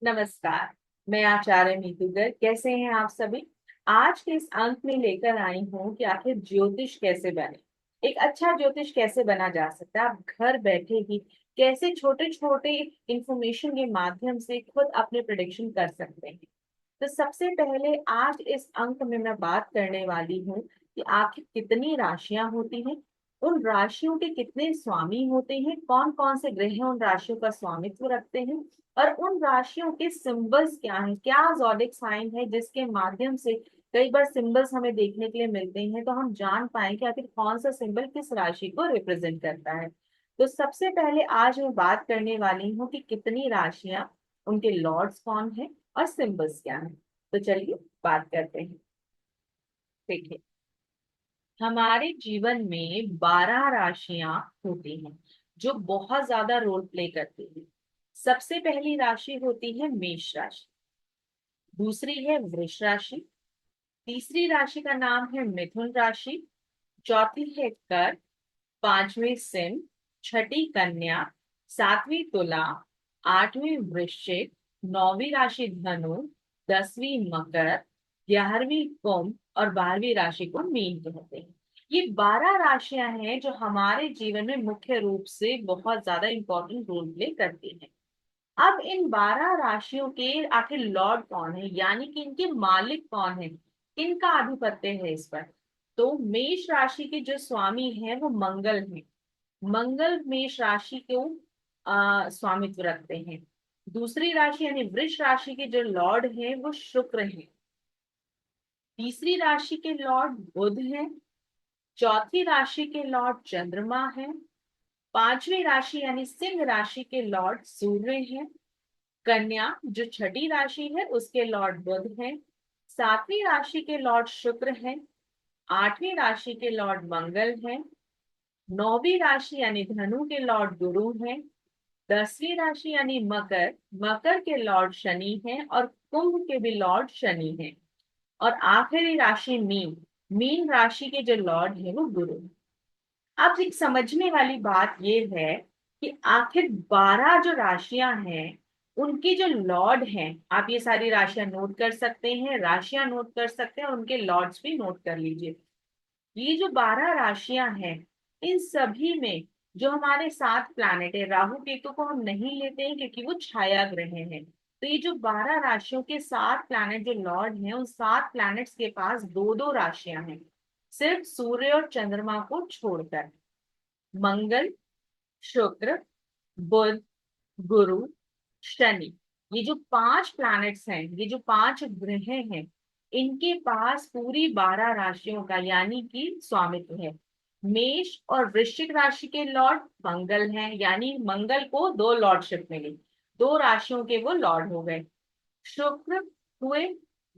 नमस्कार। मैं आचार्य नीतू गर्ग। कैसे हैं आप सभी? आज के इस अंक में लेकर आई हूँ कि आखिर ज्योतिष कैसे बने, एक अच्छा ज्योतिष कैसे बना जा सकता है। आप घर बैठे ही कैसे छोटे छोटे इंफॉर्मेशन के माध्यम से खुद अपने प्रिडिक्शन कर सकते हैं। तो सबसे पहले आज इस अंक में मैं बात करने वाली हूँ कि आखिर कितनी राशियां होती हैं, उन राशियों के कितने स्वामी होते हैं, कौन कौन से ग्रह उन राशियों का स्वामित्व रखते हैं, और उन राशियों के सिंबल्स क्या हैं, क्या ज़ोडिक साइन है जिसके माध्यम से कई बार सिंबल्स हमें देखने के लिए मिलते हैं तो हम जान पाए कि आखिर कौन सा सिंबल किस राशि को रिप्रेजेंट करता है। तो सबसे पहले आज मैं बात करने वाली हूँ कि कितनी राशियां, उनके लॉर्ड्स कौन है और सिंबल्स क्या है। तो चलिए बात करते हैं। देखिए, हमारे जीवन में 12 राशियां होती हैं जो बहुत ज्यादा रोल प्ले करती हैं। सबसे पहली राशि होती है मेष राशि, दूसरी है वृष राशि, तीसरी राशि का नाम है मिथुन राशि, चौथी है कर्क, पांचवी सिंह, छठी कन्या, सातवीं तुला, आठवीं वृश्चिक, नौवीं राशि धनु, 10वीं मकर, 11वीं कुंभ और 12वीं राशि को मीन कहते हैं। ये 12 राशियां हैं जो हमारे जीवन में मुख्य रूप से बहुत ज्यादा इंपॉर्टेंट रोल प्ले करती हैं। अब इन 12 राशियों के आखिर लॉर्ड कौन है, यानी कि इनके मालिक कौन है, इनका आधिपत्य है इस पर। तो मेष राशि के जो स्वामी हैं वो मंगल हैं। मंगल मेष राशि को स्वामित्व रखते हैं। दूसरी राशि यानी वृष राशि के जो लॉर्ड हैं वो शुक्र हैं। तीसरी राशि के लॉर्ड बुध हैं। चौथी राशि के लॉर्ड चंद्रमा हैं। पांचवी राशि यानी सिंह राशि के लॉर्ड सूर्य हैं। कन्या जो छठी राशि है उसके लॉर्ड बुध हैं। सातवीं राशि के लॉर्ड शुक्र हैं। आठवीं राशि के लॉर्ड मंगल हैं। नौवीं राशि यानी धनु के लॉर्ड गुरु हैं। 10वीं राशि यानी मकर, मकर के लॉर्ड शनि हैं और कुंभ के भी लॉर्ड शनि हैं। और आखिरी राशि मीन, मीन राशि के जो लॉर्ड है वो गुरु हैं। अब एक समझने वाली बात यह है कि आखिर 12 जो राशियां हैं उनके जो लॉर्ड हैं, आप ये सारी राशियां नोट कर सकते हैं, राशियां नोट कर सकते हैं और उनके लॉर्ड्स भी नोट कर लीजिए। ये जो 12 राशियां हैं, इन सभी में जो हमारे 7 प्लैनेट है, राहु केतु को हम नहीं लेते हैं क्योंकि वो छाया ग्रह हैं। तो ये जो 12 राशियों के 7 प्लैनेट जो लॉर्ड हैं, उन 7 प्लैनेट्स के पास दो दो राशियां हैं, सिर्फ सूर्य और चंद्रमा को छोड़कर। मंगल, शुक्र, बुध, गुरु, शनि, ये जो 5 प्लैनेट्स हैं, ये जो 5 ग्रह हैं, इनके पास पूरी 12 राशियों का यानी कि स्वामित्व है। मेष और वृश्चिक राशि के लॉर्ड मंगल हैं, यानी मंगल को दो लॉर्डशिप मिली, दो राशियों के वो लॉर्ड हो गए। शुक्र हुए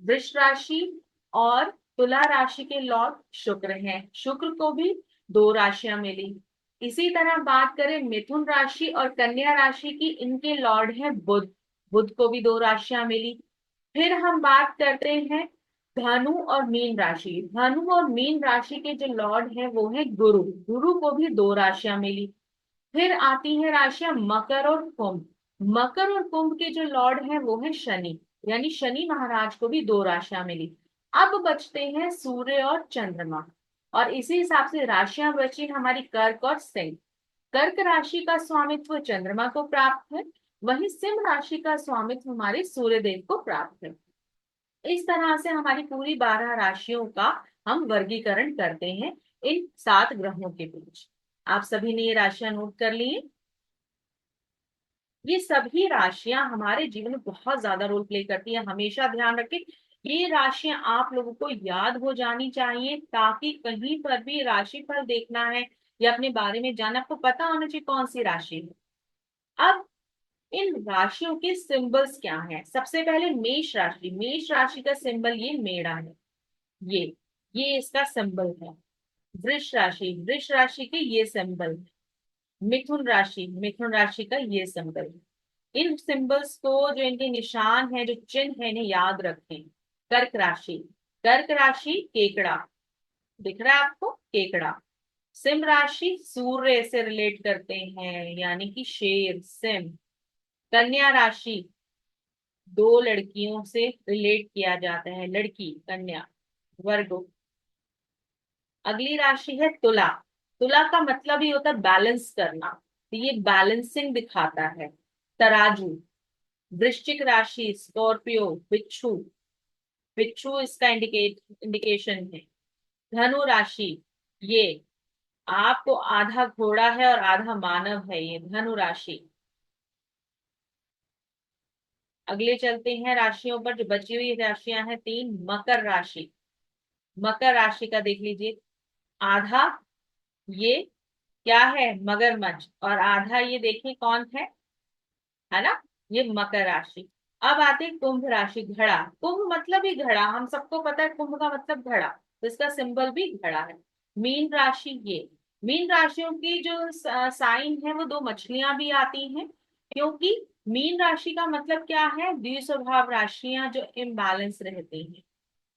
वृष राशि और तुला राशि के लॉर्ड शुक्र हैं, शुक्र को भी दो राशियां मिली। इसी तरह बात करें मिथुन राशि और कन्या राशि की, इनके लॉर्ड हैं बुध, बुध को भी दो राशियां मिली। फिर हम बात करते हैं धनु और मीन राशि, धनु और मीन राशि के जो लॉर्ड हैं वो है गुरु, गुरु को भी दो राशियां मिली। फिर आती है राशियां मकर और कुंभ, मकर और कुंभ के जो लॉर्ड हैं वो है शनि, यानी शनि महाराज को भी दो राशियां मिली। अब बचते हैं सूर्य और चंद्रमा, और इसी हिसाब से राशियां बची हमारी कर्क और सिंह। कर्क राशि का स्वामित्व चंद्रमा को प्राप्त है, वहीं सिंह राशि का स्वामित्व हमारे सूर्य देव को प्राप्त है। इस तरह से हमारी पूरी 12 राशियों का हम वर्गीकरण करते हैं इन 7 ग्रहों के बीच। आप सभी ने ये राशियां नोट कर ली हैं? ये सभी राशियां हमारे जीवन में बहुत ज्यादा रोल प्ले करती हैं, हमेशा ध्यान रखें। ये राशियां आप लोगों को याद हो जानी चाहिए, ताकि कहीं पर भी राशिफल देखना है या अपने बारे में जानना, आपको पता होना चाहिए कौन सी राशि है। अब इन राशियों के सिंबल्स क्या हैं? सबसे पहले मेष राशि, मेष राशि का सिंबल ये मेढ़ा है, ये ये इसका सिंबल है। वृष राशि, वृष राशि के ये सिंबल है। मिथुन राशि, मिथुन राशि का ये सिंबल है। इन सिंबल्स को, जो इनके निशान है, जो चिन्ह है, इन्हें याद रखें। कर्क राशि, कर्क राशि केकड़ा, दिख रहा है आपको केकड़ा। सिंह राशि सूर्य से रिलेट करते हैं, यानी कि शेर, सिंह। कन्या राशि दो लड़कियों से रिलेट किया जाता है, लड़की, कन्या, वर्गो। अगली राशि है तुला। तुला का मतलब ही होता है बैलेंस करना, तो ये बैलेंसिंग दिखाता है। तराजू। वृश्चिक राशि स्कॉर्पियो, बिच्छू। बिच्छू इसका इंडिकेशन है। धनु राशि, ये आपको आधा घोड़ा है और आधा मानव है, ये धनु राशि। अगले चलते हैं राशियों पर, जो बची हुई राशियां हैं तीन। मकर राशि। मकर राशि का देख लीजिए, आधा ये क्या है, मगरमच्छ, और आधा ये देखिए कौन है ना, ये मकर राशि। अब आते हैं कुंभ राशि, घड़ा। कुंभ मतलब ही घड़ा, हम सबको पता है कुंभ का मतलब घड़ा, तो इसका सिंबल भी घड़ा है। मीन राशि, ये मीन राशियों की जो साइन है वो दो मछलियां भी आती हैं, क्योंकि मीन राशि का मतलब क्या है, द्विस्वभाव राशियां जो इम्बैलेंस रहती हैं,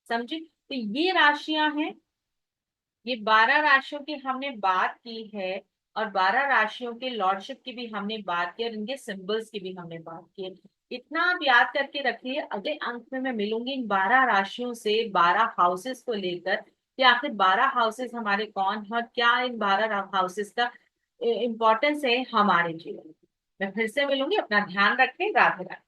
समझी। तो ये राशियां हैं, ये 12 राशियों की हमने बात की है, और 12 राशियों के लॉर्डशिप की भी हमने बात की, और इनके सिंबल्स की भी हमने बात की है। इतना आप याद करके रखिए, अगले अंक में मैं मिलूंगी इन 12 राशियों से, 12 हाउसेस को लेकर, कि आखिर 12 हाउसेस हमारे कौन है, और क्या इन 12 हाउसेस का इम्पोर्टेंस है हमारे जीवन में। मैं फिर से मिलूंगी, अपना ध्यान रखें, राधे राधे।